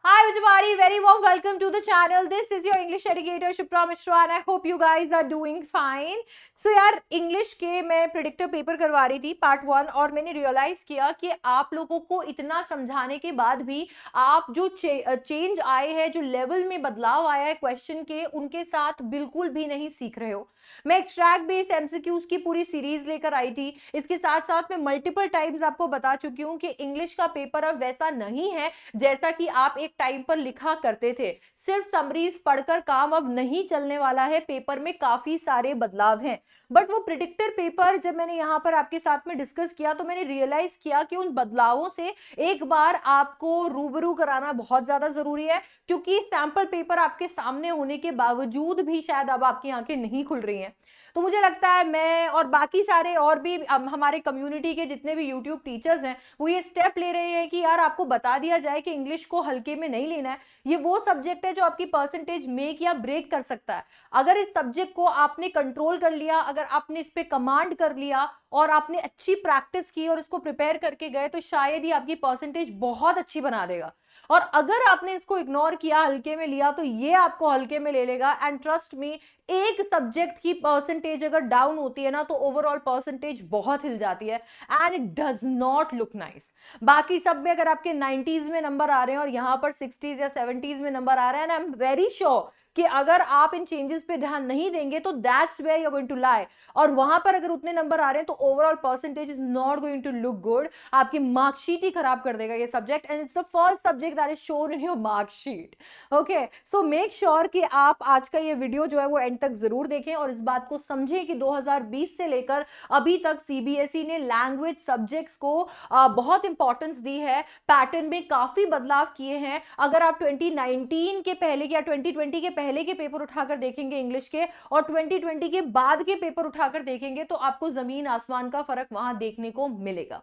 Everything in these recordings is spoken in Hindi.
Hi everybody, very warm welcome to the channel. This is your English educator Shipra Mishra and I hope you guys are doing fine. So यार English के मैं predictor paper करवा रही थी part 1 और मैंने realize किया कि आप लोगों को इतना समझाने के बाद भी आप जो change आए हैं, जो level में बदलाव आया है question के, उनके साथ बिल्कुल भी नहीं सीख रहे हो. मैं एक्सट्रैक्ट बेस्ड एमसीक्यूज की पूरी सीरीज लेकर आई थी. इसके साथ साथ मैं मल्टीपल टाइम्स आपको बता चुकी हूं कि इंग्लिश का पेपर अब वैसा नहीं है जैसा कि आप एक टाइम पर लिखा करते थे. सिर्फ समरीज पढ़कर काम अब नहीं चलने वाला है. पेपर में काफी सारे बदलाव हैं. बट वो प्रिडिक्टर पेपर जब मैंने यहां पर आपके साथ में डिस्कस किया तो मैंने रियलाइज किया कि उन बदलावों से एक बार आपको रूबरू कराना बहुत ज्यादा जरूरी है, क्योंकि सैंपल पेपर आपके सामने होने के बावजूद भी शायद अब आपकी आंखें नहीं खुल रही हैं. तो मुझे लगता है मैं और बाकी सारे और भी हमारे कम्युनिटी के जितने भी यूट्यूब टीचर्स हैं वो ये स्टेप ले रहे हैं कि यार आपको बता दिया जाए कि इंग्लिश को हल्के में नहीं लेना है. ये वो सब्जेक्ट है जो आपकी परसेंटेज मेक या ब्रेक कर सकता है. अगर इस सब्जेक्ट को आपने कंट्रोल कर लिया, अगर आपने इस पे कमांड कर लिया और आपने अच्छी प्रैक्टिस की और इसको प्रिपेयर करके गए तो शायद ही आपकी परसेंटेज बहुत अच्छी बना देगा. और अगर आपने इसको इग्नोर किया, हल्के में लिया, तो ये आपको हल्के में ले लेगा. एंड ट्रस्ट मी, एक सब्जेक्ट की परसेंटेज अगर डाउन होती है ना तो ओवरऑल परसेंटेज बहुत हिल जाती है and it does not look nice. बाकी सब में अगर आपके 90s में नंबर आ रहे हैं और यहां पर 60s या 70s में नंबर आ रहे हैं, आई एम वेरी श्योर कि अगर आप इन चेंजेस पे ध्यान नहीं देंगे तो that's where you are going to lie. और वहां पर अगर उतने नंबर आ रहे हैं तो overall percentage is not going to look good. आपकी मार्कशीट ही खराब कर देगा ये subject and it's the first subject that is shown in your marksheet. Okay, so make sure कि आप आज का ये वीडियो जो है वो एंड तक जरूर देखें और इस बात को समझें कि 2020 से लेकर अभी तक सीबीएसई ने लैंग्वेज सब्जेक्ट्स को बहुत इंपॉर्टेंस दी है. पैटर्न में काफी बदलाव किए हैं. अगर आप 2019 के पहले या 2020 के पहले के पेपर उठाकर देखेंगे इंग्लिश के और 2020 के बाद के पेपर उठाकर देखेंगे तो आपको जमीन आसमान का फर्क वहां देखने को मिलेगा.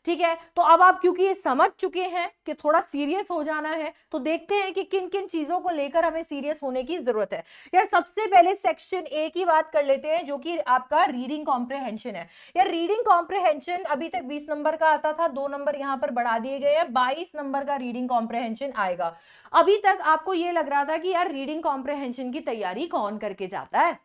ठीक है, तो अब आप क्योंकि ये समझ चुके हैं कि थोड़ा सीरियस हो जाना है तो देखते हैं कि किन किन चीजों को लेकर हमें सीरियस होने की जरूरत है. यार सबसे पहले सेक्शन ए की बात कर लेते हैं जो कि आपका रीडिंग कॉम्प्रिहेंशन है. यार रीडिंग कॉम्प्रिहेंशन अभी तक 20 नंबर का आता था, 2 नंबर यहां पर बढ़ा दिए गए हैं, 22 नंबर का रीडिंग कॉम्प्रिहेंशन आएगा. अभी तक आपको ये लग रहा था कि यार रीडिंग कॉम्प्रिहेंशन की तैयारी कौन करके जाता है.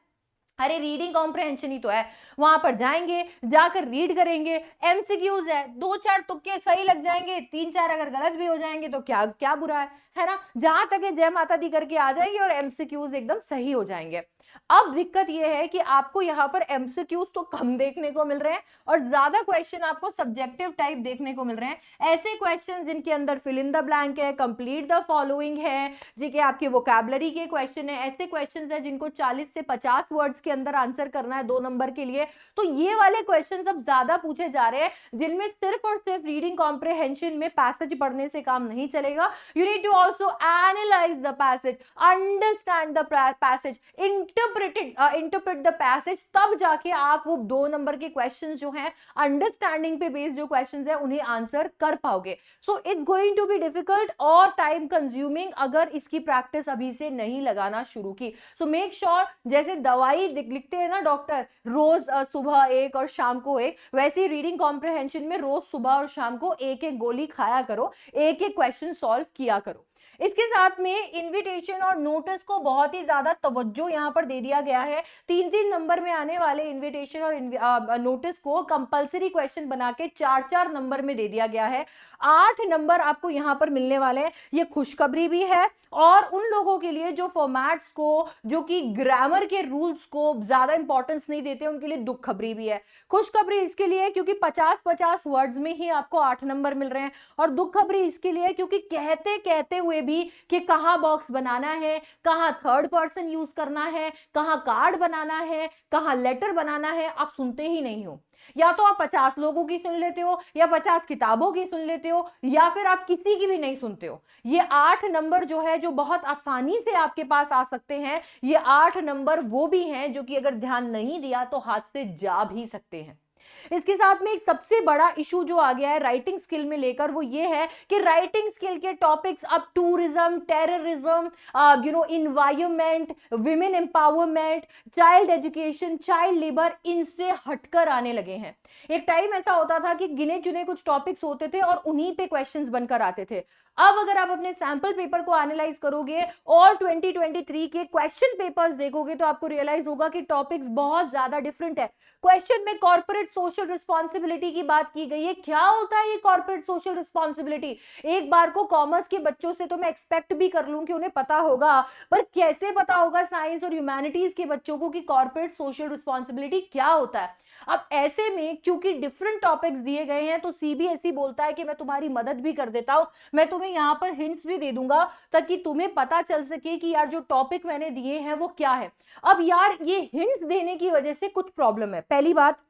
अरे रीडिंग कॉम्प्रिहेंशन ही तो है, वहां पर जाएंगे, जाकर रीड करेंगे, एमसीक्यूज है, 2-4 तुक्के सही लग जाएंगे, 3-4 अगर गलत भी हो जाएंगे तो क्या क्या बुरा है ना. जहां तक है जय माता दी करके आ जाएंगे और एमसीक्यूज एकदम सही हो जाएंगे. अब दिक्कत यह है कि आपको यहां पर एमसीक्यूज तो कम देखने को मिल रहे हैं और ज्यादा क्वेश्चन आपको सब्जेक्टिव टाइप देखने को मिल रहे हैं. ऐसे क्वेश्चन जिनके अंदर फिल इन द ब्लैंक है, कंप्लीट द फॉलोइंग है, जी के आपके वोकैबुलरी के क्वेश्चन है, ऐसे क्वेश्चन है जिनको 40 से 50 वर्ड्स के अंदर आंसर करना है 2 नंबर के लिए. तो ये वाले क्वेश्चन अब ज्यादा पूछे जा रहे हैं जिनमें सिर्फ और सिर्फ रीडिंग कॉम्प्रिहेंशन में पैसेज पढ़ने से काम नहीं चलेगा. You need to also analyse the passage, understand the passage, interpret the passage. तब जाके आप वो 2 नंबर के क्वेश्चंस जो हैं अंडरस्टैंडिंग पे बेस्ड जो क्वेश्चंस हैं उन्हें आंसर कर पाओगे. So it's going to be difficult और टाइम कंज्यूमिंग अगर इसकी प्रैक्टिस अभी से नहीं लगाना शुरू की. सो मेक श्योर जैसे दवाई लिखते हैं ना डॉक्टर, रोज सुबह एक और शाम को एक, वैसे रीडिंग कॉम्प्रिहेंशन में रोज सुबह और शाम को एक एक गोली खाया करो, एक एक क्वेश्चन सॉल्व किया करो. इसके साथ में इनविटेशन और नोटिस को बहुत ही ज्यादा तवज्जो यहां पर दे दिया गया है. 3-3 नंबर में आने वाले इनविटेशन और नोटिस को कंपलसरी क्वेश्चन बना के 4-4 नंबर में दे दिया गया है. 8 नंबर आपको यहां पर मिलने वाले हैं. ये खुशखबरी भी है और उन लोगों के लिए जो फॉर्मेट्स को, जो कि ग्रामर के रूल्स को ज्यादा इंपॉर्टेंस नहीं देते, उनके लिए दुख खबरी भी है. खुशखबरी इसके लिए क्योंकि 50-50 वर्ड्स में ही आपको 8 नंबर मिल रहे हैं और दुख खबरी इसके लिए क्योंकि कहते कहते हुए भी कि कहां बॉक्स बनाना है, कहां थर्ड पर्सन यूज करना है, कहां कार्ड बनाना है, कहां लेटर बनाना है, आप सुनते ही नहीं हो. या तो आप 50 लोगों की सुन लेते हो या 50 किताबों की सुन लेते हो या फिर आप किसी की भी नहीं सुनते हो. ये 8 नंबर जो है जो बहुत आसानी से आपके पास आ सकते हैं, ये 8 नंबर वो भी हैं जो कि अगर ध्यान नहीं दिया तो हाथ से जा भी सकते हैं. इसके साथ में एक सबसे बड़ा इशू जो आ गया है राइटिंग स्किल में लेकर वो ये है कि राइटिंग स्किल के टॉपिक्स अब tourism, terrorism, environment, women empowerment, child education, child labour, इनसे हटकर आने लगे हैं. एक टाइम ऐसा होता था कि गिने चुने कुछ टॉपिक्स होते थे और उन्हीं पे क्वेश्चंस बनकर आते थे. अब अगर आप अपने सैंपल पेपर को एनालाइज करोगे और 2023 के क्वेश्चन पेपर्स देखोगे तो आपको रियलाइज होगा कि टॉपिक्स बहुत ज्यादा डिफरेंट है। क्वेश्चन में कॉर्पोरेट सोशल रिस्पॉन्सिबिलिटी की बात की गई है। क्या होता है ये कॉर्पोरेट सोशल रिस्पॉन्सिबिलिटी? एक बार को कॉमर्स के बच्चों से तो मैं एक्सपेक्ट भी कर लूं कि उन्हें पता होगा, पर कैसे पता होगा साइंस और ह्यूमैनिटीज के बच्चों को कि कॉर्पोरेट सोशल रिस्पॉन्सिबिलिटी क्या होता है? अब ऐसे में क्योंकि डिफरेंट टॉपिक्स दिए गए हैं तो सीबीएसई बोलता है कि मैं तुम्हारी मदद भी कर देता हूं, मैं तुम्हें यहां पर हिंट्स भी दे दूंगा ताकि तुम्हें पता चल सके कि यार जो टॉपिक मैंने दिए हैं वो क्या है। अब यार ये हिंट्स देने की वजह से कुछ प्रॉब्लम है। पहली बात,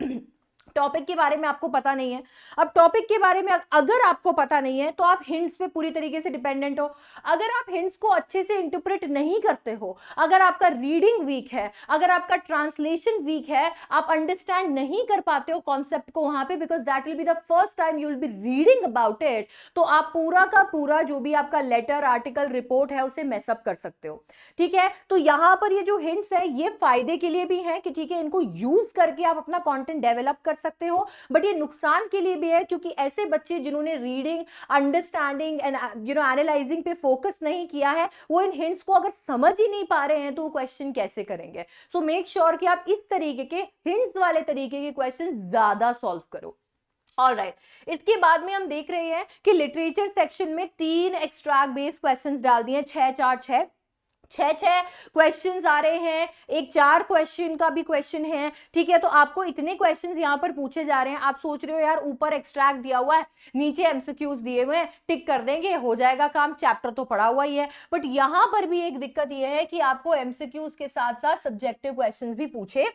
टॉपिक के बारे में आपको पता नहीं है। अब टॉपिक के बारे में अगर आपको पता नहीं है तो आप हिंट्स पे पूरी तरीके से डिपेंडेंट हो। अगर आप हिंट्स को अच्छे से इंटरप्रेट नहीं करते हो, अगर आपका रीडिंग वीक है, अगर आपका ट्रांसलेशन वीक है, आप अंडरस्टैंड नहीं कर पाते हो कॉन्सेप्ट को वहां पे, because that will be the first time you will be reading about it, तो आप पूरा का पूरा जो भी आपका लेटर, आर्टिकल, रिपोर्ट है उसे मेसअप कर सकते हो। ठीक है, तो यहां पर ये जो हिंट्स है ये फायदे के लिए भी है कि ठीक है इनको यूज करके आप अपना कंटेंट डेवलप कर सकते हो, बट ये नुकसान के लिए भी है क्योंकि ऐसे बच्चे जिन्होंने रीडिंग, अंडरस्टैंडिंग एंड एनालाइजिंग पे फोकस नहीं किया है, वो इन हिंट्स को अगर समझ ही नहीं पा रहे हैं तो वो क्वेश्चन कैसे करेंगे? सो मेक श्योर कि आप इस तरीके के हिंट्स वाले तरीके के क्वेश्चन ज्यादा सॉल्व करो। ऑलराइट, इसके बाद में हम देख रहे हैं कि लिटरेचर सेक्शन में 3 एक्सट्रैक्ट बेस्ड क्वेश्चंस डाल दिए, 6 4 6 छह क्वेश्चंस आ रहे हैं, एक 4 क्वेश्चन का भी क्वेश्चन है। ठीक है, तो आपको इतने क्वेश्चंस यहां पर पूछे जा रहे हैं। आप सोच रहे हो यार ऊपर एक्सट्रैक्ट दिया हुआ है, नीचे एमसीक्यूज दिए हुए हैं, टिक कर देंगे हो जाएगा काम, चैप्टर तो पढ़ा हुआ ही है। बट यहां पर भी एक दिक्कत यह है कि आपको एमसीक्यूज के साथ साथ सब्जेक्टिव क्वेश्चंस भी पूछे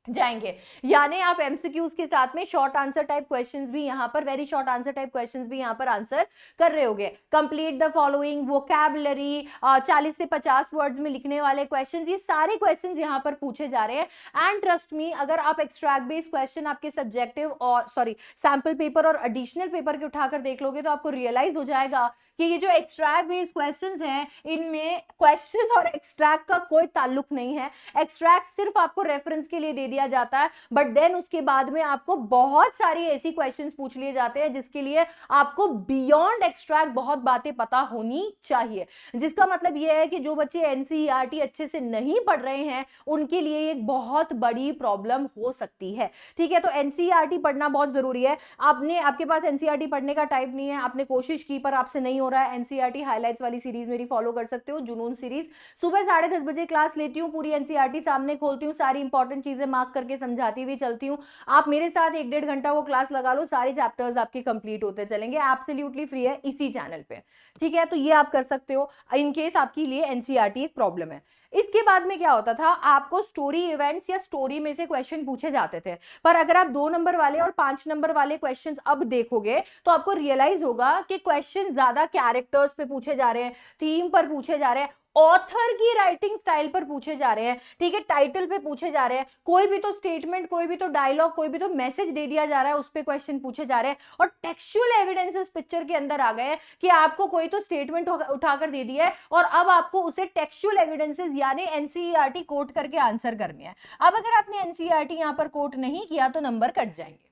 जाएंगे, यानी आप एमसीक्यूज के साथ में शॉर्ट आंसर टाइप क्वेश्चंस भी यहां पर, very short answer type questions भी यहां पर आंसर कर रहे होगे। कंप्लीट द फॉलोइंग, वोकैबुलरी, 40 से 50 वर्ड्स में लिखने वाले क्वेश्चंस, ये सारे क्वेश्चंस यहां पर पूछे जा रहे हैं। एंड ट्रस्ट मी, अगर आप एक्सट्रैक्ट बेस्ड क्वेश्चन आपके सब्जेक्टिव और सैंपल पेपर और एडिशनल पेपर के उठाकर देख लोगे तो आपको रियलाइज हो जाएगा कि ये जो एक्सट्रैक्ट बेस्ड क्वेश्चंस हैं इनमें क्वेश्चन और एक्सट्रैक्ट का कोई ताल्लुक नहीं है। एक्सट्रैक्ट सिर्फ आपको रेफरेंस के लिए दे दिया जाता है, बट देन उसके बाद में आपको बहुत सारी ऐसी क्वेश्चंस पूछ लिए जाते हैं जिसके लिए आपको बियॉन्ड एक्सट्रैक्ट बहुत बातें पता होनी चाहिए। जिसका मतलब यह है कि जो बच्चे एनसीईआरटी अच्छे से नहीं पढ़ रहे हैं उनके लिए एक बहुत बड़ी प्रॉब्लम हो सकती है। ठीक है, तो एनसीईआरटी पढ़ना बहुत जरूरी है। आपके पास एनसीईआरटी पढ़ने का टाइम नहीं है, आपने कोशिश की पर आपसे नहीं हो रहा है, एनसीईआरटी हाइलाइट्स वाली सीरीज मेरी फॉलो कर सकते हो, जुनून सीरीज। सुबह 10:30 बजे क्लास लेती हूँ, पूरी एनसीईआरटी सामने खोलती हूँ, सारी इंपॉर्टेंट चीजें मार्क करके समझाती हुई चलती हूँ। आप मेरे साथ 1-1.5 घंटा वो क्लास लगा लो, सारे चैप्टर्स आपके कंप्लीट होते चलेंगे, एब्सोल्युटली फ्री है इसी चैनल पे। ठीक है, तो ये आप कर सकते हो इन केस आपके लिए एनसीईआरटी एक प्रॉब्लम है। इसके बाद में क्या होता था, आपको स्टोरी इवेंट्स या स्टोरी में से क्वेश्चन पूछे जाते थे, पर अगर आप 2 नंबर वाले और 5 नंबर वाले क्वेश्चंस अब देखोगे तो आपको रियलाइज होगा कि क्वेश्चन ज्यादा कैरेक्टर्स पे पूछे जा रहे हैं, थीम पर पूछे जा रहे हैं, ऑथर की राइटिंग स्टाइल पर पूछे जा रहे हैं। ठीक है, टाइटल पे पूछे जा रहे हैं, कोई भी तो स्टेटमेंट, कोई भी तो डायलॉग, कोई भी तो मैसेज दे दिया जा रहा है, उस पे क्वेश्चन पूछे जा रहे हैं। और टेक्सचुअल एविडेंसेस पिक्चर के अंदर आ गए हैं कि आपको कोई तो स्टेटमेंट उठाकर दे दिया है और अब आपको उसे टेक्सचुअल एविडेंसेस यानी एनसीईआरटी कोट करके आंसर करनी है। अब अगर आपने एनसीईआरटी यहां पर कोट नहीं किया तो नंबर कट जाएंगे।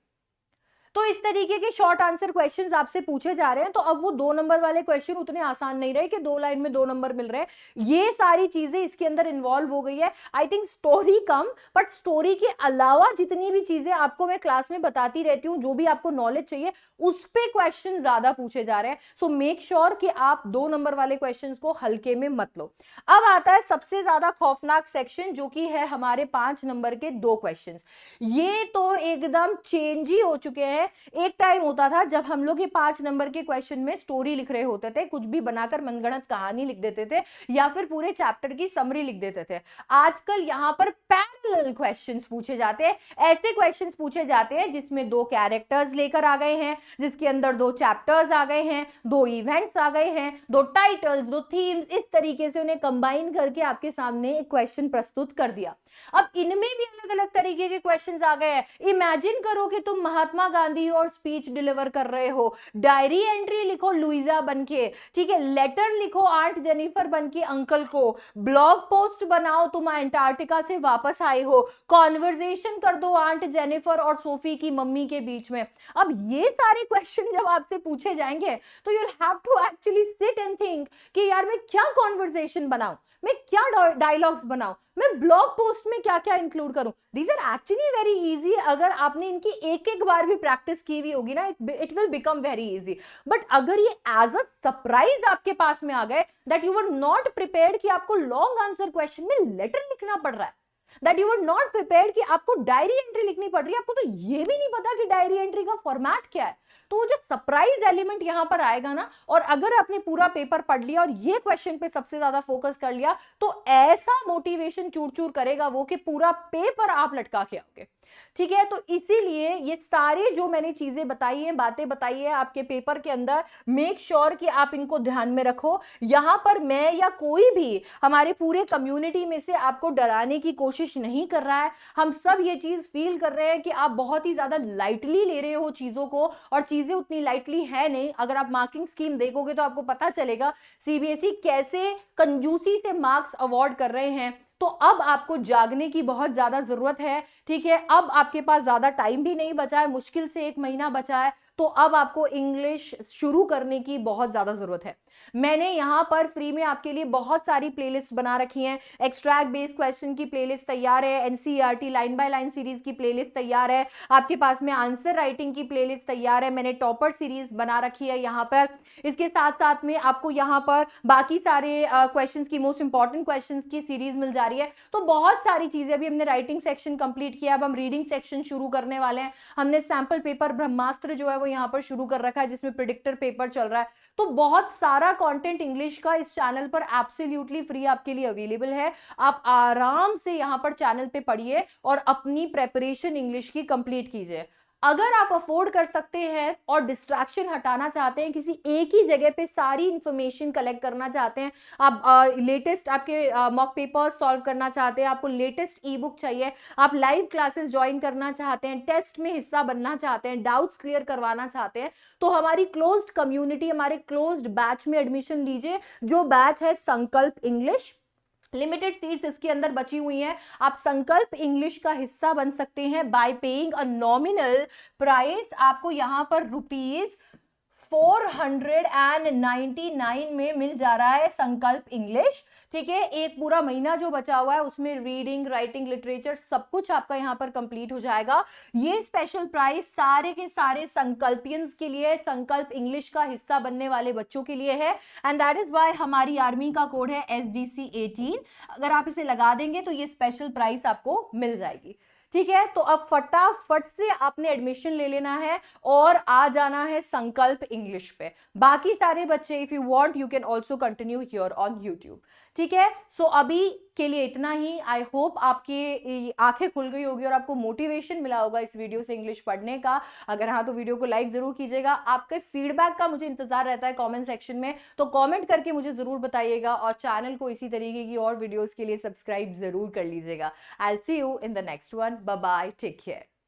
तो इस तरीके के शॉर्ट आंसर क्वेश्चंस आपसे पूछे जा रहे हैं, तो अब वो 2 नंबर वाले क्वेश्चन उतने आसान नहीं रहे कि 2 लाइन में 2 नंबर मिल रहे हैं। ये सारी चीजें इसके अंदर इन्वॉल्व हो गई है। I think story come, but story के अलावा जितनी भी चीजें आपको मैं क्लास में बताती रहती हूँ, जो भी आपको नॉलेज चाहिए उस पे क्वेश्चन ज्यादा पूछे जा रहे हैं। सो मेक श्योर कि आप 2 नंबर वाले क्वेश्चन को हल्के में मत लो। अब आता है सबसे ज्यादा खौफनाक सेक्शन, जो कि है हमारे 5 नंबर के 2 क्वेश्चन। ये तो एकदम चेंज ही हो चुके हैं। एक टाइम होता था जब हम लोग ये 5 नंबर के क्वेश्चन में स्टोरी लिख रहे होते थे, कुछ भी बनाकर मनगढ़ंत कहानी लिख देते थे या फिर पूरे चैप्टर की समरी लिख देते थे। आजकल यहां पर पैरेलल क्वेश्चंस पूछे जाते हैं। ऐसे क्वेश्चंस पूछे जाते हैं जिसमें 2 कैरेक्टर्स लेकर आ गए हैं, जिसके अंदर 2 चैप्टर्स आ गए हैं, 2 इवेंट्स आ गए हैं, 2 टाइटल्स, 2 थीम्स, इस तरीके से उन्हें कंबाइन करके आपके सामने एक क्वेश्चन प्रस्तुत कर दिया। अब इनमें भी अलग अलग तरीके के क्वेश्चंस आ गए हैं। इमेजिन करो कि तुम महात्मा गांधी गांधी और स्पीच डिलीवर कर रहे हो, डायरी एंट्री लिखो लुइजा बनके, ठीक है, लेटर लिखो आंट जेनिफर बनके अंकल को, ब्लॉग पोस्ट बनाओ तुम अंटार्कटिका से वापस आए हो, कॉन्वर्जेशन कर दो आंट जेनिफर और सोफी की मम्मी के बीच में। अब ये सारे क्वेश्चन जब आपसे पूछे जाएंगे तो you have to actually sit and think कि यार मैं क्या कॉन्वर्जेशन बनाऊं, मैं क्या डायलॉग्स बनाऊं, मैं ब्लॉग पोस्ट में क्या क्या इंक्लूड करूं। These are actually very easy. अगर आपने इनकी एक एक बार भी प्रैक्टिस की हुई होगी ना, it will become very easy. But अगर ये एज अ सरप्राइज आपके पास में आ गए that you were not prepared कि आपको लॉन्ग आंसर क्वेश्चन में लेटर लिखना पड़ रहा है, that you were not prepared कि आपको डायरी एंट्री लिखनी पड़ रही है, आपको तो ये भी नहीं पता कि डायरी एंट्री का फॉर्मेट क्या है, तो जो सरप्राइज एलिमेंट यहां पर आएगा ना, और अगर आपने पूरा पेपर पढ़ लिया और ये क्वेश्चन पे सबसे ज्यादा फोकस कर लिया तो ऐसा मोटिवेशन चूर चूर करेगा वो कि पूरा पेपर आप लटका के आओगे। ठीक है, तो इसीलिए ये सारे जो मैंने चीजें बताई हैं, बातें बताई है आपके पेपर के अंदर, मेक श्योर कि आप इनको ध्यान में रखो। यहां पर मैं या कोई भी हमारे पूरे कम्युनिटी में से आपको डराने की कोशिश नहीं कर रहा है। हम सब ये चीज फील कर रहे हैं कि आप बहुत ही ज्यादा लाइटली ले रहे हो चीजों को, और चीजें उतनी लाइटली है नहीं। अगर आप मार्किंग स्कीम देखोगे तो आपको पता चलेगा सीबीएसई कैसे कंजूसी से मार्क्स अवॉर्ड कर रहे हैं। तो अब आपको जागने की बहुत ज्यादा जरूरत है। ठीक है, अब आपके पास ज्यादा टाइम भी नहीं बचा है, मुश्किल से 1 महीना बचा है, तो अब आपको इंग्लिश शुरू करने की बहुत ज्यादा जरूरत है। मैंने यहां पर फ्री में आपके लिए बहुत सारी प्लेलिस्ट बना रखी हैं। एक्सट्रैक्ट बेस्ड क्वेश्चन की प्लेलिस्ट तैयार है, NCERT line by line series की प्लेलिस्ट तैयार है, आपके पास में आंसर राइटिंग की प्लेलिस्ट तैयार है, मैंने टॉपर सीरीज बना रखी है यहां पर। इसके साथ साथ में आपको यहां पर बाकी सारे क्वेश्चंस की, मोस्ट इंपॉर्टेंट क्वेश्चंस की सीरीज मिल जा रही है। तो बहुत सारी चीजें, अभी हमने राइटिंग सेक्शन कंप्लीट किया, अब हम रीडिंग सेक्शन शुरू करने वाले हैं। हमने सैंपल पेपर ब्रह्मास्त्र जो है वो यहां पर शुरू कर रखा है, जिसमें प्रिडिक्टर पेपर चल रहा है। तो बहुत सारा कंटेंट इंग्लिश का इस चैनल पर एब्सोल्युटली फ्री आपके लिए अवेलेबल है। आप आराम से यहां पर चैनल पे पढ़िए और अपनी प्रेपरेशन इंग्लिश की कंप्लीट कीजिए। अगर आप अफोर्ड कर सकते हैं और डिस्ट्रैक्शन हटाना चाहते हैं, किसी एक ही जगह पे सारी इंफॉर्मेशन कलेक्ट करना चाहते हैं, आप लेटेस्ट आपके मॉक पेपर्स सॉल्व करना चाहते हैं, आपको लेटेस्ट ई बुक चाहिए, आप लाइव क्लासेस ज्वाइन करना चाहते हैं, टेस्ट में हिस्सा बनना चाहते हैं, डाउट्स क्लियर करवाना चाहते हैं, तो हमारी क्लोज्ड कम्युनिटी, हमारे क्लोज्ड बैच में एडमिशन लीजिए, जो बैच है संकल्प इंग्लिश। लिमिटेड सीट्स इसके अंदर बची हुई हैं। आप संकल्प इंग्लिश का हिस्सा बन सकते हैं bye paying a nominal price. आपको यहां पर ₹499 में मिल जा रहा है संकल्प इंग्लिश। ठीक है, एक पूरा महीना जो बचा हुआ है उसमें रीडिंग, राइटिंग, लिटरेचर सब कुछ आपका यहां पर कंप्लीट हो जाएगा। ये स्पेशल प्राइस सारे के सारे संकल्पियंस के लिए, संकल्प इंग्लिश का हिस्सा बनने वाले बच्चों के लिए है। एंड दैट इज वाई हमारी आर्मी का कोड है SDC18। अगर आप इसे लगा देंगे तो ये स्पेशल प्राइस आपको मिल जाएगी। ठीक है, तो अब फटाफट से आपने एडमिशन ले लेना है और आ जाना है संकल्प इंग्लिश पे। बाकी सारे बच्चे, if you want you can also continue here on YouTube. ठीक है, सो अभी के लिए इतना ही। आई होप आपकी आंखें खुल गई होगी और आपको मोटिवेशन मिला होगा इस वीडियो से इंग्लिश पढ़ने का। अगर हाँ तो वीडियो को लाइक जरूर कीजिएगा। आपके फीडबैक का मुझे इंतजार रहता है कमेंट सेक्शन में, तो कमेंट करके मुझे जरूर बताइएगा, और चैनल को इसी तरीके की और वीडियोस के लिए सब्सक्राइब जरूर कर लीजिएगा। I will see you in the next one. Bye bye, take care.